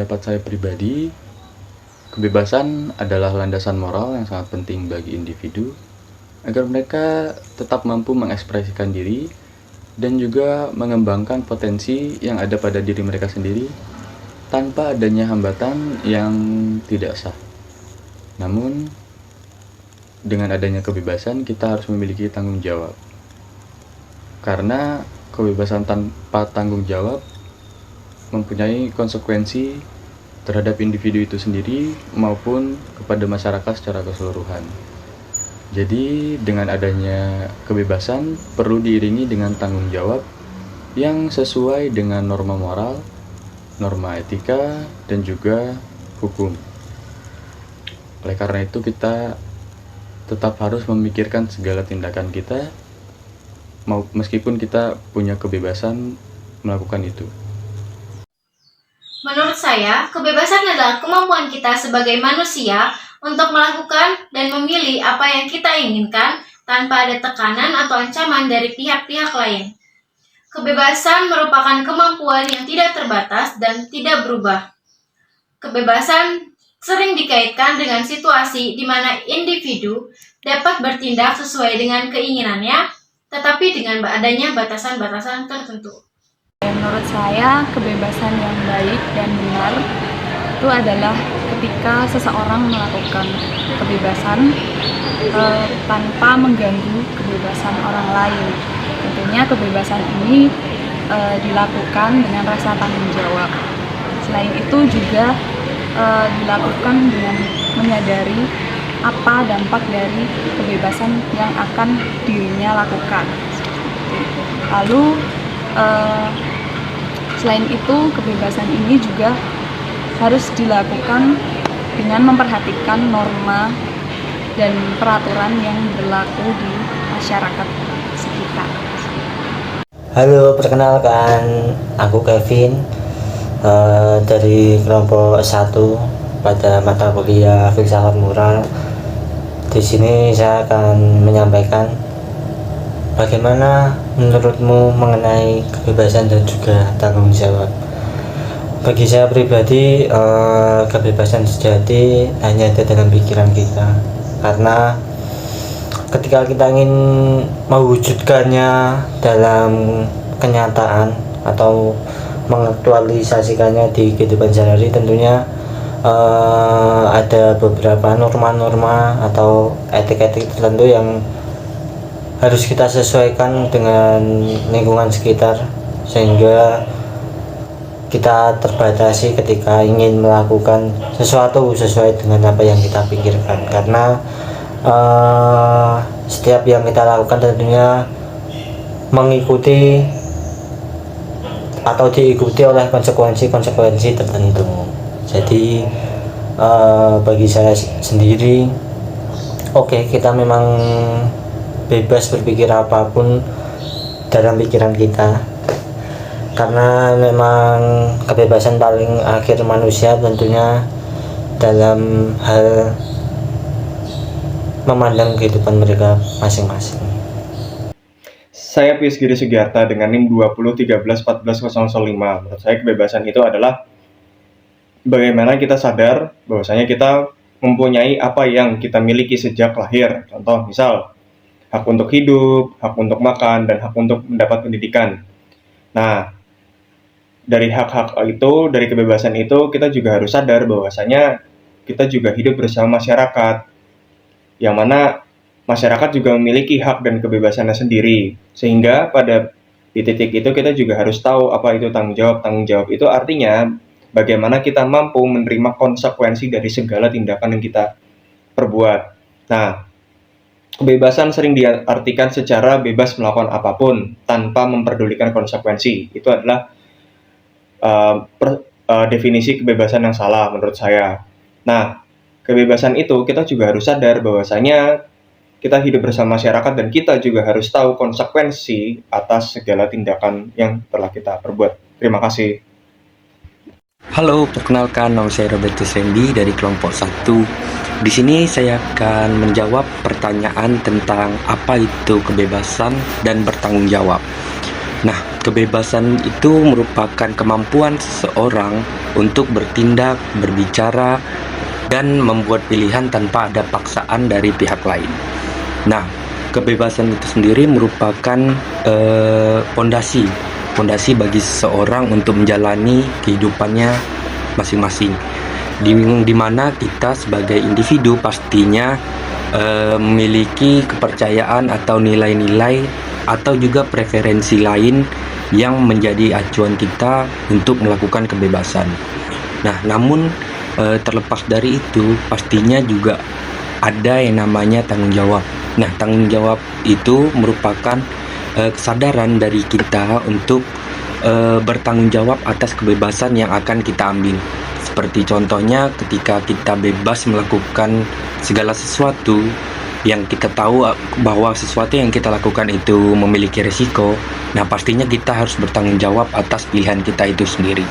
pendapat saya pribadi, kebebasan adalah landasan moral yang sangat penting bagi individu agar mereka tetap mampu mengekspresikan diri dan juga mengembangkan potensi yang ada pada diri mereka sendiri tanpa adanya hambatan yang tidak sah. Namun, dengan adanya kebebasan, kita harus memiliki tanggung jawab. Karena kebebasan tanpa tanggung jawab mempunyai konsekuensi terhadap individu itu sendiri maupun kepada masyarakat secara keseluruhan. Jadi, dengan adanya kebebasan perlu diiringi dengan tanggung jawab yang sesuai dengan norma moral, norma etika, dan juga hukum. Oleh karena itu, kita tetap harus memikirkan segala tindakan kita, meskipun kita punya kebebasan melakukan itu. Menurut saya, kebebasan adalah kemampuan kita sebagai manusia untuk melakukan dan memilih apa yang kita inginkan tanpa ada tekanan atau ancaman dari pihak-pihak lain. Kebebasan merupakan kemampuan yang tidak terbatas dan tidak berubah. Kebebasan sering dikaitkan dengan situasi di mana individu dapat bertindak sesuai dengan keinginannya, tetapi dengan adanya batasan-batasan tertentu. Menurut saya, kebebasan yang baik dan benar itu adalah ketika seseorang melakukan kebebasan tanpa mengganggu kebebasan orang lain. Tentunya kebebasan ini dilakukan dengan rasa tanggung jawab. Selain itu juga dilakukan dengan menyadari apa dampak dari kebebasan yang akan dirinya lakukan. Lalu selain itu, kebebasan ini juga harus dilakukan dengan memperhatikan norma dan peraturan yang berlaku di masyarakat sekitar. Halo, perkenalkan, aku Kevin dari kelompok 1 pada mata kuliah Filsafat Moral. Di sini saya akan menyampaikan bagaimana menurutmu mengenai kebebasan dan juga tanggung jawab. Bagi saya pribadi, kebebasan sejati hanya ada dalam pikiran kita, karena ketika kita ingin mewujudkannya dalam kenyataan atau mengaktualisasikannya di kehidupan sehari-hari, tentunya ada beberapa norma-norma atau etik-etik tertentu yang harus kita sesuaikan dengan lingkungan sekitar, sehingga kita terbatasi ketika ingin melakukan sesuatu sesuai dengan apa yang kita pikirkan, karena setiap yang kita lakukan tentunya mengikuti atau diikuti oleh konsekuensi tertentu. Jadi bagi saya sendiri, kita memang bebas berpikir apapun dalam pikiran kita, karena memang kebebasan paling akhir manusia tentunya dalam hal memandang kehidupan mereka masing-masing. Saya Pius Giri Sugiarta dengan NIM 2013144005. Menurut saya kebebasan itu adalah bagaimana kita sadar bahwasanya kita mempunyai apa yang kita miliki sejak lahir. Contoh misal, hak untuk hidup, hak untuk makan, dan hak untuk mendapat pendidikan. Nah, dari hak-hak itu, dari kebebasan itu, kita juga harus sadar bahwasanya kita juga hidup bersama masyarakat, yang mana masyarakat juga memiliki hak dan kebebasannya sendiri. Sehingga pada di titik itu kita juga harus tahu apa itu tanggung jawab. Tanggung jawab itu artinya bagaimana kita mampu menerima konsekuensi dari segala tindakan yang kita perbuat. Nah, kebebasan sering diartikan secara bebas melakukan apapun tanpa memperdulikan konsekuensi. Itu adalah definisi kebebasan yang salah menurut saya. Nah, kebebasan itu kita juga harus sadar bahwasanya kita hidup bersama masyarakat dan kita juga harus tahu konsekuensi atas segala tindakan yang telah kita perbuat. Terima kasih. Halo, perkenalkan, nama saya Roberto Sendi dari kelompok 1. Di sini saya akan menjawab pertanyaan tentang apa itu kebebasan dan bertanggung jawab. Nah, kebebasan itu merupakan kemampuan seseorang untuk bertindak, berbicara, dan membuat pilihan tanpa ada paksaan dari pihak lain. Nah, kebebasan itu sendiri merupakan pondasi bagi seseorang untuk menjalani kehidupannya masing-masing. Di mana kita sebagai individu pastinya memiliki kepercayaan atau nilai-nilai atau juga preferensi lain yang menjadi acuan kita untuk melakukan kebebasan. Nah, namun terlepas dari itu, pastinya juga ada yang namanya tanggung jawab. Nah, tanggung jawab itu merupakan kesadaran dari kita untuk bertanggung jawab atas kebebasan yang akan kita ambil. Seperti contohnya ketika kita bebas melakukan segala sesuatu yang kita tahu bahwa sesuatu yang kita lakukan itu memiliki risiko. Nah, pastinya kita harus bertanggung jawab atas pilihan kita itu sendiri.